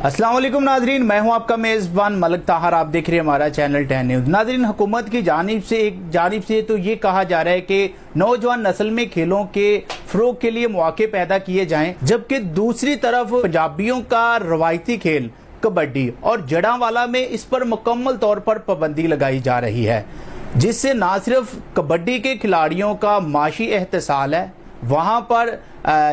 अस्सलाम वालेकुम नाजरीन, मैं हूं आपका मेज़बान मलिक ताहर। आप देख रहे हैं हमारा चैनल 10 न्यूज़। नाजरीन, हुकूमत की जानिब से तो ये कहा जा रहा है कि नौजवान नस्ल में खेलों के फ़रोग़ के लिए मौके पैदा किए जाएं, जबकि दूसरी तरफ पंजाबियों का रवायती खेल कबड्डी और जड़ांवाला में इस पर मुकम्मल तौर पर पाबंदी लगाई जा रही है, जिससे ना सिर्फ कबड्डी के खिलाड़ियों का माशी एहतसाल है, वहाँ पर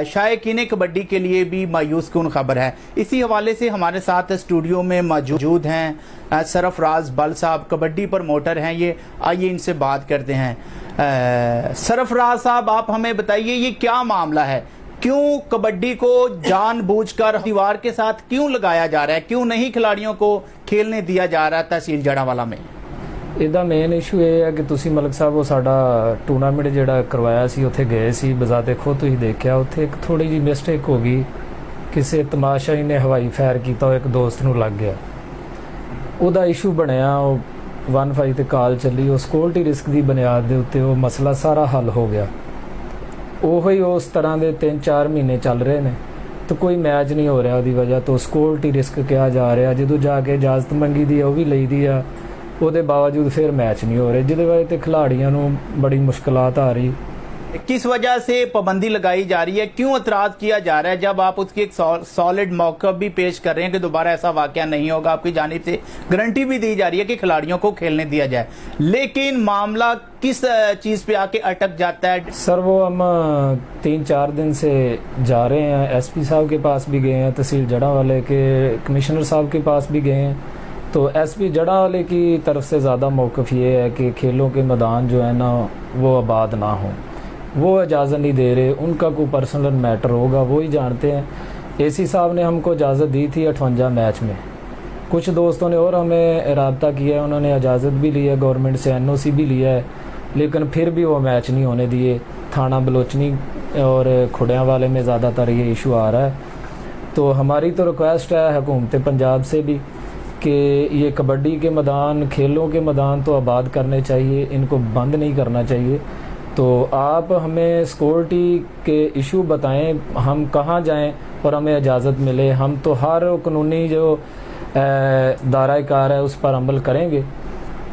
शायकीन कबड्डी के लिए भी मायूस कुन खबर है। इसी हवाले से हमारे साथ स्टूडियो में मौजूद हैं सरफराज बल साहब, कबड्डी प्रमोटर हैं ये। आइए इनसे बात करते हैं। सरफराज साहब, आप हमें बताइए ये क्या मामला है, क्यों कबड्डी को जानबूझकर दीवार के साथ क्यों लगाया जा रहा है, क्यों नहीं खिलाड़ियों को खेलने दिया जा रहा है तहसील जड़ांवाला में? ਇਹਦਾ ਮੇਨ ਇਸ਼ੂ ਇਹ ਹੈ ਕਿ ਤੁਸੀਂ ਮਲਕ ਸਾਹਿਬ ਉਹ ਸਾਡਾ ਟੂਰਨਾਮੈਂਟ ਜਿਹੜਾ ਕਰਵਾਇਆ ਸੀ ਉੱਥੇ ਗਏ ਸੀ, ਬਜ਼ਾਤੇ ਖੁਦ ਤੁਸੀਂ ਦੇਖਿਆ ਉੱਥੇ ਇੱਕ ਥੋੜੀ ਜਿਹੀ ਮਿਸਟੇਕ ਹੋ ਗਈ। ਕਿਸੇ ਤਮਾਸ਼ਾਈ ਨੇ ਹਵਾਈ ਫਾਇਰ ਕੀਤਾ, ਉਹ ਇੱਕ ਦੋਸਤ ਨੂੰ ਲੱਗ ਗਿਆ, ਉਹਦਾ ਇਸ਼ੂ ਬਣਿਆ। ਉਹ 15 ਤੇ ਕਾਲ ਚੱਲੀ, ਉਹ ਸਿਕਿਉਰਿਟੀ ਰਿਸਕ ਦੀ ਬੁਨਿਆਦ ਦੇ ਉੱਤੇ ਉਹ ਮਸਲਾ ਸਾਰਾ ਹੱਲ ਹੋ ਗਿਆ। ਉਹੋ ਹੀ ਉਸ ਤਰ੍ਹਾਂ ਦੇ 3-4 ਮਹੀਨੇ ਚੱਲ ਰਹੇ ਨੇ ਤੇ ਕੋਈ ਮੈਚ ਨਹੀਂ ਹੋ ਰਿਹਾ ਉਹਦੀ ਵਜ੍ਹਾ ਤੋਂ। ਸਿਕਿਉਰਿਟੀ ਰਿਸਕ ਕਿਹਾ ਜਾ ਰਿਹਾ, ਜਦੋਂ ਜਾ ਕੇ ਇਜਾਜ਼ਤ ਮੰਗੀ ਦੀ ਆ ਉਹ ਵੀ ਲਈ ਦੀ ਆ, ਉਹਦੇ ਬਾਵਜੂਦ ਫਿਰ मैच नहीं हो रहे, ਜਿਹਦੇ ਵਜ੍ਹਾ ਤੇ ਖਿਲਾੜੀਆਂ ਨੂੰ बड़ी मुश्किलात आ रही। किस वजह से पाबंदी लगाई जा रही है, क्यों एतराज़ किया जा रहा है, जब आप उसकी एक सॉलिड मौक़िफ़ भी पेश कर रहे हैं कि दोबारा ऐसा वाक़या नहीं होगा, आपकी जानिब से गारंटी भी दी जा रही है कि खिलाड़ियों को खेलने दिया जाए, लेकिन मामला किस चीज़ पे आके अटक जाता है? सर, वो हम 3-4 दिन से जा रहे हैं, SP साहब के पास भी गए हैं, तहसील जड़ांवाले के कमिश्नर साहब के पास भी गए हैं। तो SP जड़ांवाले की तरफ से ज़्यादा मौक़िफ़ ये है कि खेलों के मैदान जो है ना वो आबाद ना हो, वो इजाज़त नहीं दे रहे। उनका कोई पर्सनल मैटर होगा, वो ही जानते हैं। AC साहब ने हमको इजाज़त दी थी 58 मैच में, कुछ दोस्तों ने और हमें रब्ता किया है, उन्होंने इजाज़त भी ली है, गवर्नमेंट से NOC भी लिया है, लेकिन फिर भी वो मैच नहीं होने दिए। थाना बलोचनी और खुड़ियाँ वाले में ज़्यादातर ये इशू आ रहा है। तो हमारी तो रिक्वेस्ट है हुकूमत पंजाब से भी कि ये कबड्डी के मैदान, खेलों के मैदान तो आबाद करने चाहिए, इनको बंद नहीं करना चाहिए। तो आप हमें सिक्योरिटी के इशू बताएं, हम कहाँ जाएं और हमें इजाज़त मिले। हम तो हर कानूनी जो दायरा कार है उस पर अमल करेंगे,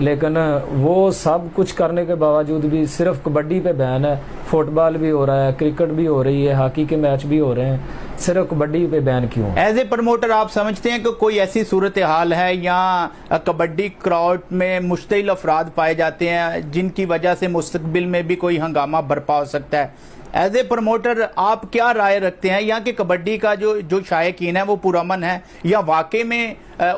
लेकिन वो सब कुछ करने के बावजूद भी सिर्फ कबड्डी पे बैन है। फुटबॉल भी हो रहा है, क्रिकेट भी हो रही है, हॉकी के मैच भी हो रहे हैं, सिर्फ कबड्डी पे बैन क्यों? एज ए प्रमोटर आप समझते हैं कि कोई ऐसी सूरत हाल है यहाँ कबड्डी क्राउड में मुश्तिल अफराद पाए जाते हैं जिनकी वजह से मुस्तकबिल में भी कोई हंगामा बरपा हो सकता है? एज ए प्रमोटर आप क्या राय रखते हैं, यहाँ के कबड्डी का जो शायकीन है वो पुरअमन है या वाकई में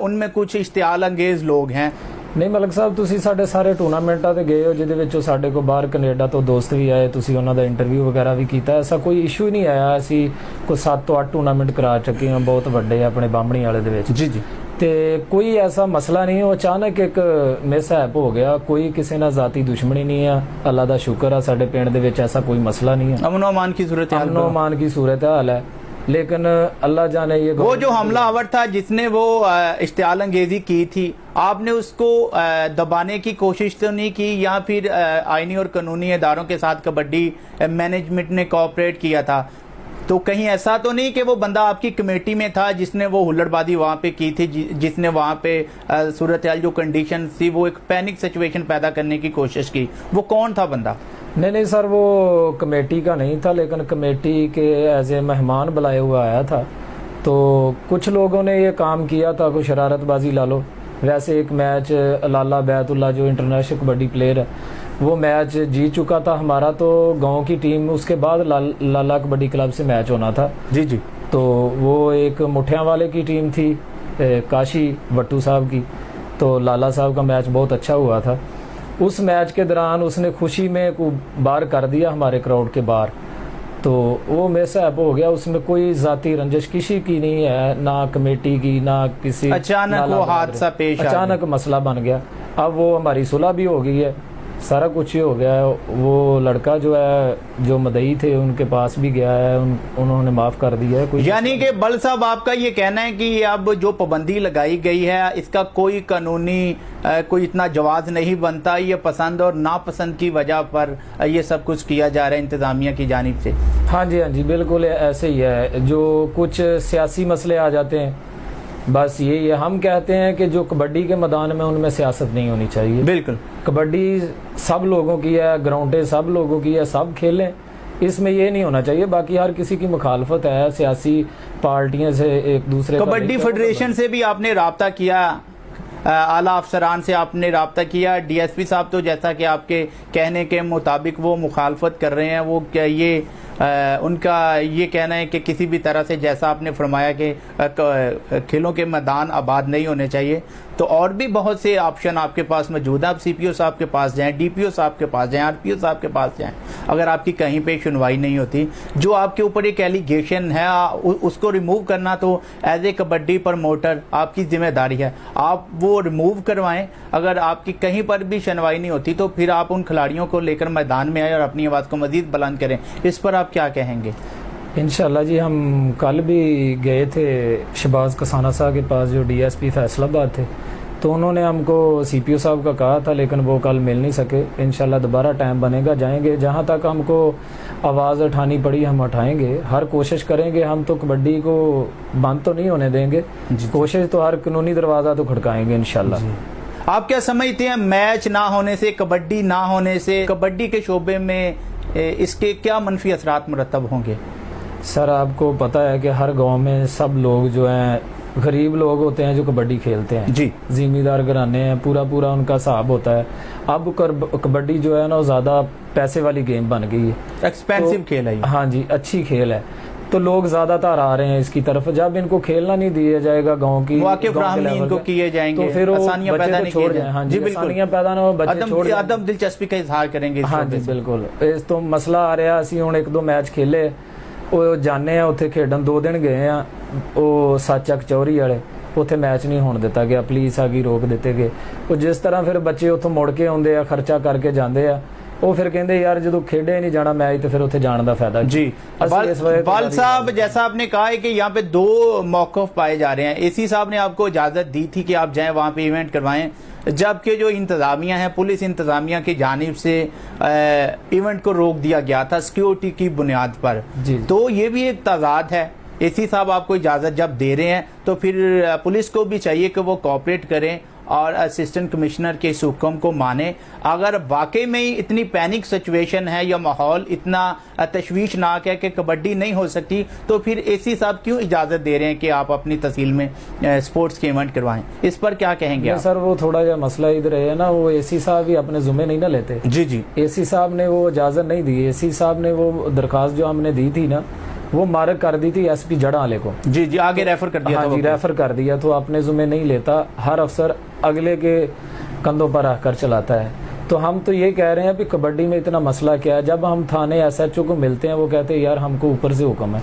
उनमें कुछ इश्तियाल अंगेज लोग हैं? नहीं मलिक साहब, ਤੁਸੀਂ ਸਾਡੇ ਸਾਰੇ ਟੂਰਨਾਮੈਂਟਾਂ ਤੇ ਗਏ ਹੋ, ਜਿਹਦੇ ਵਿੱਚੋਂ ਸਾਡੇ ਕੋਲ ਬਾਹਰ ਕੈਨੇਡਾ ਤੋਂ ਦੋਸਤ ਵੀ ਆਏ, ਤੁਸੀਂ ਉਹਨਾਂ ਦਾ ਇੰਟਰਵਿਊ ਵਗੈਰਾ ਵੀ ਕੀਤਾ। ਐਸਾ ਕੋਈ ਇਸ਼ੂ ਹੀ ਨਹੀਂ ਆਇਆ। ਅਸੀਂ ਕੋਈ 7 ਤੋਂ 8 ਟੂਰਨਾਮੈਂਟ ਕਰਾ ਚੁੱਕੇ ਹਾਂ, ਬਹੁਤ ਵੱਡੇ ਆਪਣੇ ਬਾਹਮਣੀ ਵਾਲੇ ਦੇ ਵਿੱਚ। ਜੀ ਜੀ। ਤੇ ਕੋਈ ਐਸਾ ਮਸਲਾ ਨਹੀਂ, ਉਹ ਅਚਾਨਕ ਇੱਕ ਮਿਸਹੈਪ ਹੋ ਗਿਆ। ਕੋਈ ਕਿਸੇ ਨਾਲ ਜ਼ਾਤੀ ਦੁਸ਼ਮਣੀ ਨਹੀਂ ਆ, ਅੱਲਾ ਦਾ ਸ਼ੁਕਰ ਆ, ਸਾਡੇ ਪਿੰਡ ਦੇ ਵਿੱਚ ਐਸਾ ਕੋਈ ਮਸਲਾ नहीं है। अमन अमान की सूरत हाल, अमन अमान की सूरत हाल है, लेकिन अल्लाह जाने ये वो जो हमलावर था जिसने वो इश्तियाल अंगेजी की थी, आपने उसको दबाने की कोशिश तो नहीं की, या फिर आईनी और कानूनी इदारों के साथ कबड्डी मैनेजमेंट ने कोऑपरेट किया था? तो कहीं ऐसा तो नहीं कि वो बंदा आपकी कमेटी में था जिसने वो हुल्लड़बाजी वहाँ पे की थी, जिसने वहाँ पे सूरत हाल जो कंडीशन थी वो एक पैनिक सिचुएशन पैदा करने की कोशिश की? वो कौन था बंदा? नहीं सर, वो कमेटी का नहीं था, लेकिन कमेटी के एज ए मेहमान बुलाए हुआ आया था। तो कुछ लोगों ने ये काम किया था, कोई शरारतबाजी ला लो। वैसे एक मैच लाला बैतुल्ला जो इंटरनेशनल कबड्डी प्लेयर है, वो मैच जीत चुका था हमारा, तो गांव की टीम, उसके बाद लाला कबड्डी क्लब से मैच होना था। जी जी। तो वो एक मुठियाँ वाले की टीम थी, काशी वट्टू साहब की। तो लाला साहब का मैच बहुत अच्छा हुआ था। उस मैच के दौरान उसने खुशी में को बाहर कर दिया हमारे क्राउड के बाहर, तो वो मिसहैप हो गया। उसमें कोई ज़ाती रंजिश किसी की नहीं है, ना कमेटी की ना किसी। अचानक वो हादसा पेश आ गया, अचानक मसला बन गया। अब वो हमारी सुलह भी हो गई है, सारा कुछ ही हो गया है। वो लड़का जो है जो मदई थे उनके पास भी गया है, उन्होंने माफ़ कर दिया है। कोई यानी कि बल साहब आपका ये कहना है कि अब जो पाबंदी लगाई गई है इसका कोई कानूनी कोई इतना जवाज नहीं बनता, ये पसंद और नापसंद की वजह पर ये सब कुछ किया जा रहा है इंतज़ामिया की जानिब से? हाँ जी बिल्कुल ऐसे ही है। जो कुछ सियासी मसले आ जाते हैं بس یہی ہے. ہم کہتے ہیں کہ جو کبڈی کے میدان میں ان میں سیاست نہیں ہونی چاہیے. بالکل کبڈی سب لوگوں کی ہے, گراؤنڈیں سب لوگوں کی ہے, سب کھیلیں, اس میں یہ نہیں ہونا چاہیے. باقی ہر کسی کی مخالفت ہے سیاسی پارٹیوں سے ایک دوسرے. کبڈی فیڈریشن سے بھی آپ نے رابطہ کیا, اعلیٰ افسران سے آپ نے رابطہ کیا؟ ڈی ایس پی صاحب تو جیسا کہ آپ کے کہنے کے مطابق وہ مخالفت کر رہے ہیں, وہ کیا یہ ان کا یہ کہنا ہے کہ کسی بھی طرح سے جیسا آپ نے فرمایا کہ کھیلوں کے میدان آباد نہیں ہونے چاہیے, تو اور بھی بہت سے آپشن آپ کے پاس موجود ہیں. آپ سی پی او صاحب کے پاس جائیں, ڈی پی او صاحب کے پاس جائیں, آر پی او صاحب کے پاس جائیں, اگر آپ کی کہیں پہ سنوائی نہیں ہوتی, جو آپ کے اوپر ایک ایلیگیشن ہے اس کو ریموو کرنا تو ایز اے کبڈی پروموٹر آپ کی ذمہ داری ہے, آپ وہ ریموو کروائیں. اگر آپ کی کہیں پر بھی سنوائی نہیں ہوتی تو پھر آپ ان کھلاڑیوں کو لے کر میدان میں آئیں اور اپنی آواز کو مزید بلند کریں. اس پر آپ کیا کہیں گے؟ انشاءاللہ جی, ہم کل بھی گئے تھے شہباز کسانہ صاحب کے پاس جو ڈی ایس پی فیصل آباد تھے, تو انہوں نے ہم کو سی پی او صاحب کا کہا تھا, لیکن وہ کل مل نہیں سکے. انشاءاللہ دوبارہ ٹائم بنے گا, جائیں گے. جہاں تک ہم کو آواز اٹھانی پڑی ہم اٹھائیں گے, ہر کوشش کریں گے. ہم تو کبڈی کو بند تو نہیں ہونے دیں گے, کوشش تو ہر قانونی دروازہ تو کھڑکائیں گے انشاءاللہ. آپ کیا سمجھتے ہیں میچ نہ ہونے سے, کبڈی نہ ہونے سے کبڈی کے شعبے میں اس کے کیا منفی اثرات مرتب ہوں گے؟ سر آپ کو پتہ ہے کہ ہر گاؤں میں سب لوگ جو ہیں غریب لوگ ہوتے ہیں جو کبڈی کھیلتے ہیں, جی زمیندار گھرانے ہیں, پورا ان کا حساب ہوتا ہے. اب کبڈی جو ہے نا وہ زیادہ پیسے والی گیم بن گئی ہے, ایکسپینسو کھیل ہے. ہاں جی, اچھی کھیل ہے, تو لوگ زیادہ تر آ رہے ہیں اس کی طرف. جب ان کو کھیلنا نہیں دیا جائے گا گاؤں کی مواقع فراہم نہیں ان کو کیے جائیں گے, تو پھر آسانیاں پیدا نہیں کیے جائیں. ہاں جی, آسانیاں پیدا نہ ہو, بچے چھوڑ جائیں, عدم دلچسپی کا اظہار کریں گے. ہاں جی بالکل. اس تو مسئلہ آ رہا, اسی ہوں ایک دو میچ کھیلے, وہ جانے ہیں اتنے کھیڈن, 2 دن گئے ہیں, وہ سچ کچوری والے اتنے میچ نہیں ہونے دیتا گیا, پولیس آ گئی روک دیتے گئے. وہ جس طرح پھر بچے اتوں مڑ کے آتے ہیں, خرچہ کر کے جاندے ہیں, وہ پھر کہندے یار جدو کھیڈے نہیں جانا میچ تو پھر اتنے جان دا فائدہ. جی بال صاحب, جیسا آپ نے کہا ہے کہ یہاں پہ 2 موقف پائے جا رہے ہیں. اے سی صاحب نے آپ کو اجازت دی تھی کہ آپ جائیں وہاں پہ ایونٹ کروائیں, جبکہ جو انتظامیہ ہے, پولیس انتظامیہ کی جانب سے ایونٹ کو روک دیا گیا تھا سیکیورٹی کی بنیاد پر. تو یہ بھی ایک تضاد ہے. اے سی صاحب آپ کو اجازت جب دے رہے ہیں تو پھر پولیس کو بھی چاہیے کہ وہ کوآپریٹ کریں اور اسسٹنٹ کمشنر کے اس حکم کو مانیں. اگر واقعی میں اتنی پینک سچویشن ہے یا ماحول اتنا تشویشناک ہے کہ کبڈی نہیں ہو سکتی, تو پھر اے سی صاحب کیوں اجازت دے رہے ہیں کہ آپ اپنی تحصیل میں سپورٹس کے ایونٹ کروائیں؟ اس پر کیا کہیں گے آپ؟ سر وہ تھوڑا جا مسئلہ ادھر ہے نا, وہ اے سی صاحب ہی اپنے ذمہ نہیں نہ لیتے. جی اے سی صاحب نے وہ اجازت نہیں دی. اے سی صاحب نے وہ درخواست جو ہم نے دی تھی نا وہ مارک کر دی تھی ایس پی جڑا والے کو. جی آگے ریفر کر دیا. ہاں جی, ریفر کر دیا. تو اپنے ذمہ نہیں لیتا, ہر افسر اگلے کے کندھوں پر رکھ کر چلاتا ہے. تو ہم تو یہ کہہ رہے ہیں کہ کبڈی میں اتنا مسئلہ کیا ہے. جب ہم تھانے ایس ایچ او کو ملتے ہیں وہ کہتے ہیں یار ہم کو اوپر سے حکم ہے.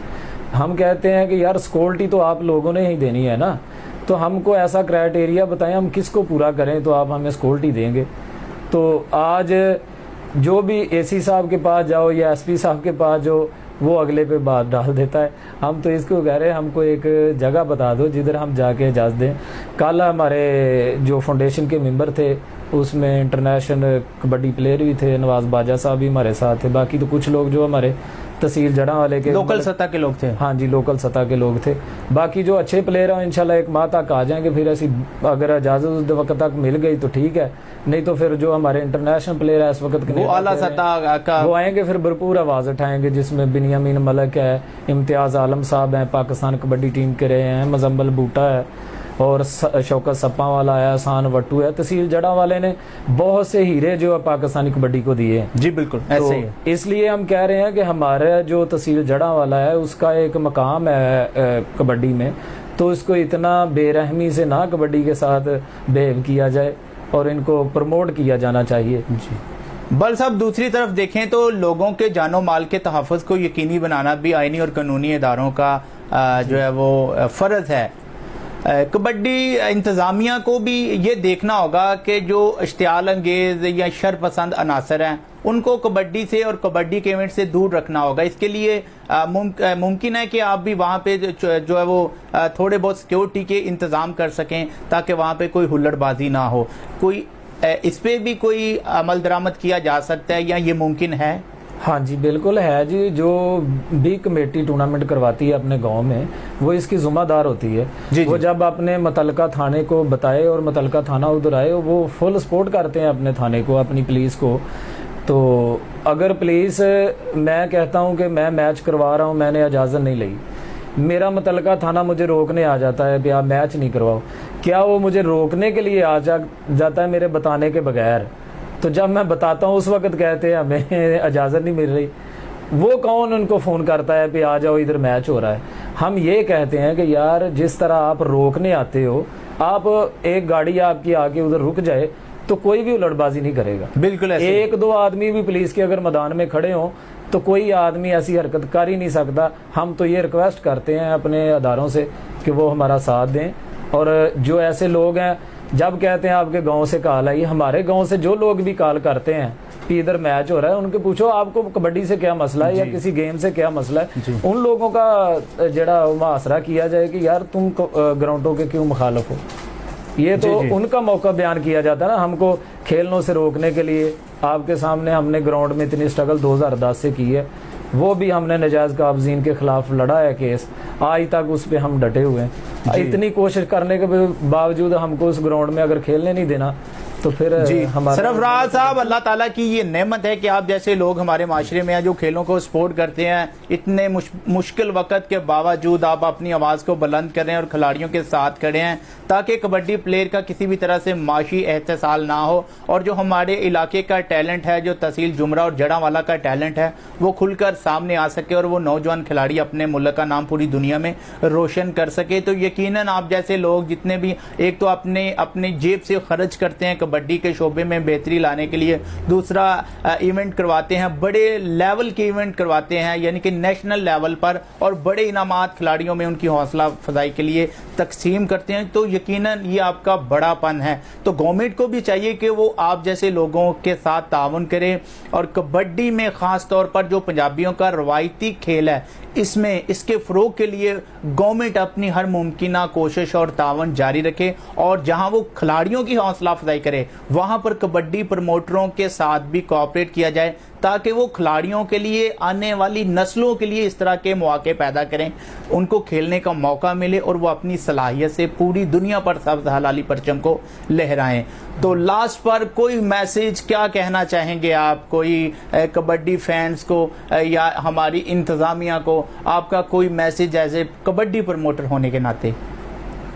ہم کہتے ہیں کہ یار سیکورٹی تو آپ لوگوں نے ہی دینی ہے نا, تو ہم کو ایسا کرائٹیریا بتائیں ہم کس کو پورا کریں تو آپ ہمیں سیکورٹی دیں گے. تو آج جو بھی اے سی صاحب کے پاس جاؤ یا ایس پی صاحب کے پاس جو وہ اگلے پہ بات ڈال دیتا ہے. ہم تو اس کو کہہ رہے ہیں ہم کو ایک جگہ بتا دو جدھر ہم جا کے اجازت دیں. کل ہمارے جو فاؤنڈیشن کے ممبر تھے اس میں انٹرنیشنل کبڈی پلیئر بھی تھے, نواز باجا صاحب بھی ہمارے ساتھ تھے, باقی تو کچھ لوگ جو ہمارے تحصیل جڑا والے کے لوکل سطح کے لوگ تھے. ہاں جی, لوکل سطح کے لوگ تھے. باقی جو اچھے پلیئر ہیں انشاءاللہ 1 ماہ تک آ جائیں گے. پھر ایسی اگر اجازت اس وقت تک مل گئی تو ٹھیک ہے, نہیں تو پھر جو ہمارے انٹرنیشنل پلیئر ہے اس وقت کے وہ اعلیٰ سطح کا وہ آئیں گے, پھر بھرپور آواز اٹھائیں گے, جس میں بنیامین ملک ہے, امتیاز عالم صاحب ہیں, پاکستان کبڈی ٹیم کے رہے ہیں, مزمبل بوٹا ہے, اور شوکت سپاں والا ہے, احسان وٹو ہے. تحصیل جڑا والے نے بہت سے ہیرے جو ہے پاکستانی کبڈی کو دیے ہیں. جی بالکل ایسے ہی ہے. اس لیے ہم کہہ رہے ہیں کہ ہمارا جو تحصیل جڑا والا ہے اس کا ایک مقام ہے کبڈی میں, تو اس کو اتنا بے رحمی سے نہ کبڈی کے ساتھ بیہیو کیا جائے اور ان کو پروموٹ کیا جانا چاہیے. جی بل صاحب, دوسری طرف دیکھیں تو لوگوں کے جان و مال کے تحفظ کو یقینی بنانا بھی آئینی اور قانونی اداروں کا جو ہے وہ فرض ہے. کبڈی انتظامیہ کو بھی یہ دیکھنا ہوگا کہ جو اشتعال انگیز یا شر پسند عناصر ہیں ان کو کبڈی سے اور کبڈی کے ایونٹ سے دور رکھنا ہوگا. اس کے لیے ممکن ہے کہ آپ بھی وہاں پہ جو ہے وہ تھوڑے بہت سیکیورٹی کے انتظام کر سکیں تاکہ وہاں پہ کوئی ہلڑ بازی نہ ہو. کوئی اس پہ بھی کوئی عمل درآمد کیا جا سکتا ہے یا یہ ممکن ہے؟ हाँ जी बिल्कुल है जी। जो भी कमेटी टूर्नामेंट करवाती है अपने गांव में वो इसकी जिम्मेदार होती है। जी, वो जी। जब अपने मुतलका थाने को बताए और मुतलका थाना उधर आए, वो फुल सपोर्ट करते हैं अपने थाने को, अपनी पुलिस को। तो अगर पुलिस, मैं कहता हूं कि मैं मैच करवा रहा हूं, मैंने इजाज़त नहीं ली, मेरा मुतलका थाना मुझे रोकने आ जाता है कि आप मैच नहीं करवाओ, क्या वो मुझे रोकने के लिए आ जाता है मेरे बताने के बगैर? तो जब मैं बताता हूँ उस वक्त कहते हैं हमें इजाज़त नहीं मिल रही। वो कौन उनको फ़ोन करता है कि आ जाओ इधर मैच हो रहा है? हम ये कहते हैं कि यार जिस तरह आप रोकने आते हो, आप एक गाड़ी आपकी आके उधर रुक जाए तो कोई भी उलटबाजी नहीं करेगा। बिल्कुल ऐसे। एक दो आदमी भी पुलिस के अगर मैदान में खड़े हों तो कोई आदमी ऐसी हरकत कर ही नहीं सकता। हम तो ये रिक्वेस्ट करते हैं अपने अदारों से कि वो हमारा साथ दें। और जो ऐसे लोग हैं, जब कहते हैं आपके गांव से कॉल आई, हमारे गांव से जो लोग भी कॉल करते हैं कि इधर मैच हो रहा है, उनके पूछो आपको कबड्डी से क्या मसला है या किसी गेम से क्या मसला है। उन लोगों का जड़ा मुहासरा किया जाए कि यार तुम ग्राउंडों के क्यों मुखालफ हो। ये तो उनका मौका बयान किया जाता है ना, हमको खेलने से रोकने के लिए। आपके सामने हमने ग्राउंड में इतनी स्ट्रगल 2010 से की है, वो भी हमने नजायज़ काबजीन के खिलाफ लड़ा है केस, आज तक उस पर हम डटे हुए हैं। इतनी कोशिश करने के बावजूद हमको उस ग्राउंड में अगर खेलने नहीं देना तो फिर हमारा। सरफराज साहब, अल्लाह ताला की ये नेमत है कि आप जैसे लोग हमारे माशरे में हैं जो खेलों को सपोर्ट करते हैं। इतने मुश्किल वक्त के बावजूद आप अपनी आवाज़ को बुलंद कर रहे हैं और खिलाड़ियों के साथ खड़े हैं ताकि कबड्डी प्लेयर का किसी भी तरह से माशी एहतसाल ना हो और जो हमारे इलाके का टैलेंट है, जो तहसील जुमरा और जड़ांवाला का टैलेंट है, वो खुलकर सामने आ सके और वो नौजवान खिलाड़ी अपने मुल्क का नाम पूरी दुनिया में रोशन कर सके। तो यकीनन आप जैसे लोग जितने भी, एक तो अपनी जेब से खर्च करते हैं कबड्डी के शोबे में बेहतरी लाने के लिए, दूसरा इवेंट करवाते हैं, बड़े लेवल के इवेंट करवाते हैं यानी कि नेशनल लेवल पर, और बड़े इनामात खिलाड़ियों में उनकी हौसला अफजाई के लिए तकसीम करते हैं। तो यकीनन ये आपका बड़ापन है। तो गवर्नमेंट को भी चाहिए कि वो आप जैसे लोगों के साथ ताउन करे और कबड्डी में ख़ास तौर पर जो पंजाबियों का रवायती खेल है, इसमें इसके फ़रोग़ के लिए गवर्नमेंट अपनी हर मुमकिन कोशिश और तावन जारी रखे और जहां वो खिलाड़ियों की हौसला अफजाई करे वहां पर कबड्डी प्रमोटरों के साथ भी कोऑपरेट किया जाए ताकि वो खिलाड़ियों के लिए, आने वाली नस्लों के लिए इस तरह के मौके पैदा करें, उनको खेलने का मौका मिले और वो अपनी सलाहियत से पूरी दुनिया पर सब्ज़ हलाली परचम को लहराएं। तो लास्ट पर कोई मैसेज क्या कहना चाहेंगे आप, कोई कबड्डी फैंस को या हमारी इंतज़ामिया को, आपका कोई message as a kabaddi promoter होने के नाते?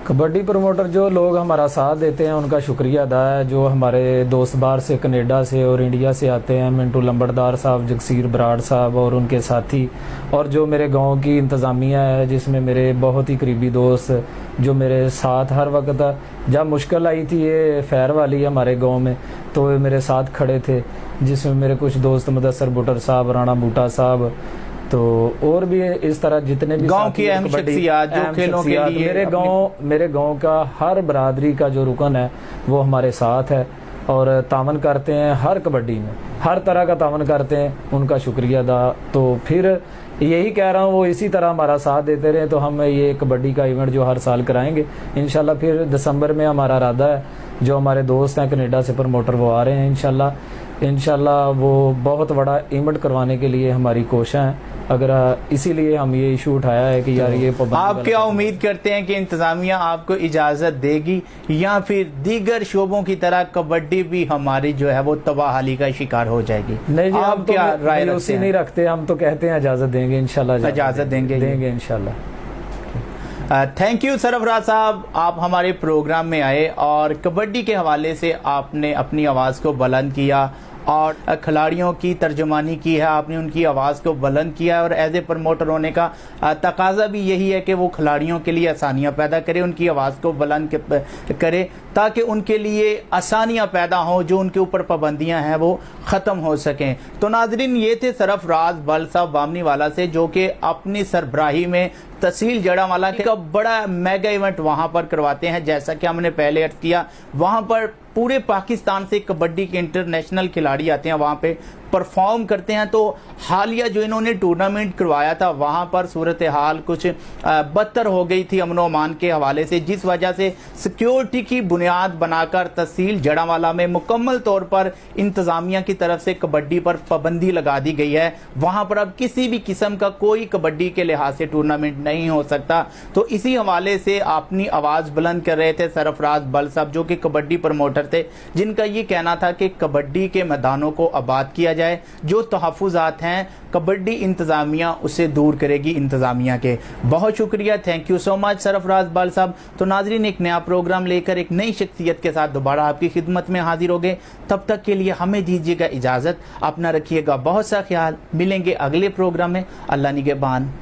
कबड्डी प्रमोटर जो लोग हमारा साथ देते हैं उनका शुक्रिया अदा है। जो हमारे दोस्त बाहर से, कनाडा से और इंडिया से आते हैं, मिंटू लंबड़दार साहब, जगसीर बराड़ साहब और उनके साथी, और जो मेरे गांव की इंतज़ामिया है जिसमें मेरे बहुत ही करीबी दोस्त जो मेरे साथ हर वक्त, जब मुश्किल आई थी ये फैर वाली हमारे गांव में तो वे मेरे साथ खड़े थे, जिसमें मेरे कुछ दोस्त मुदस्सर बुटर साहब, राणा बूटा साहब, तो और भी इस तरह जितने भी गांव की अहम शख्सियत जो खेलों के लिए, मेरे गांव का हर बरादरी का जो रुकन है वो हमारे साथ है और तावन करते हैं। हर कबड्डी में हर तरह का तावन करते हैं, उनका शुक्रिया अदा। तो फिर यही कह रहा हूँ वो इसी तरह हमारा साथ देते रहे तो हम ये कबड्डी का इवेंट जो हर साल कराएंगे इंशाल्लाह। फिर दिसंबर में हमारा इरादा है, जो हमारे दोस्त हैं कनाडा से प्रमोटर वो आ रहे हैं इंशाल्लाह वो बहुत बड़ा इवेंट करवाने के लिए हमारी कोशिश है। अगर इसीलिए हम ये इशू उठाया है कि यार ये आप क्या उम्मीद करते हैं कि इंतजामिया आपको इजाजत देगी या फिर दीगर शोबों की तरह कबड्डी भी हमारी जो है वो तबाहाली का शिकार हो जाएगी? नहीं जी, आप क्या राय उसी नहीं रखते, हम तो कहते हैं इजाजत देंगे इंशाल्लाह, इजाजत देंगे इंशाल्लाह। थैंक यू सरफराज साहब, आप हमारे प्रोग्राम में आए और कबड्डी के हवाले से आपने अपनी आवाज़ को बुलंद किया और खिलाड़ियों की तर्जुमानी की है, आपने उनकी आवाज़ को बुलंद किया और एज ए प्रमोटर होने का तकाजा भी यही है कि वो खिलाड़ियों के लिए आसानियाँ पैदा करे, उनकी आवाज़ को बुलंद करे ताकि उनके लिए आसानियाँ पैदा हों, जो उनके ऊपर पाबंदियाँ हैं वो ख़त्म हो सकें। तो नाजरीन, ये थे सरफराज बल साहब बामनीवाला से, जो कि अपनी सरबराही में तहसील जड़ांवाला का बड़ा मेगा इवेंट वहाँ पर करवाते हैं। जैसा कि हमने पहले अर्ज किया, वहाँ पर पूरे पाकिस्तान से कबड्डी के इंटरनेशनल खिलाड़ी आते हैं, वहाँ पे परफॉर्म करते हैं। तो हालिया जो इन्होंने टूर्नामेंट करवाया था वहाँ पर सूरत हाल कुछ बदतर हो गई थी अमन अमान के हवाले से, जिस वजह से सिक्योरिटी की बुनियाद बनाकर तहसील जड़ावाला में मुकम्मल तौर पर इंतज़ामिया की तरफ से कबड्डी पर पाबंदी लगा दी गई है। वहाँ पर अब किसी भी किस्म का कोई कबड्डी के लिहाज से टूर्नामेंट नहीं हो सकता। तो इसी हवाले से अपनी आवाज़ बुलंद कर रहे थे सरफराज बल साहब, जो कि कबड्डी प्रमोटर थे, जिनका ये कहना था कि कबड्डी के मैदानों को आबाद किया जाए, जो तहफ़्फ़ुज़ात हैं कबड्डी इंतज़ामिया उसे दूर करेगी इंतज़ामिया के। बहुत शुक्रिया, thank you so much Sarfaraz बल साहब। तो नाजरीन, एक नया प्रोग्राम लेकर एक नई शख्सियत के साथ दोबारा आपकी खिदमत में हाजिर होंगे। तब तक के लिए हमें दीजिएगा इजाज़त, अपना रखिएगा बहुत सा ख्याल। मिलेंगे अगले प्रोग्राम में। अल्लाह निगहबान।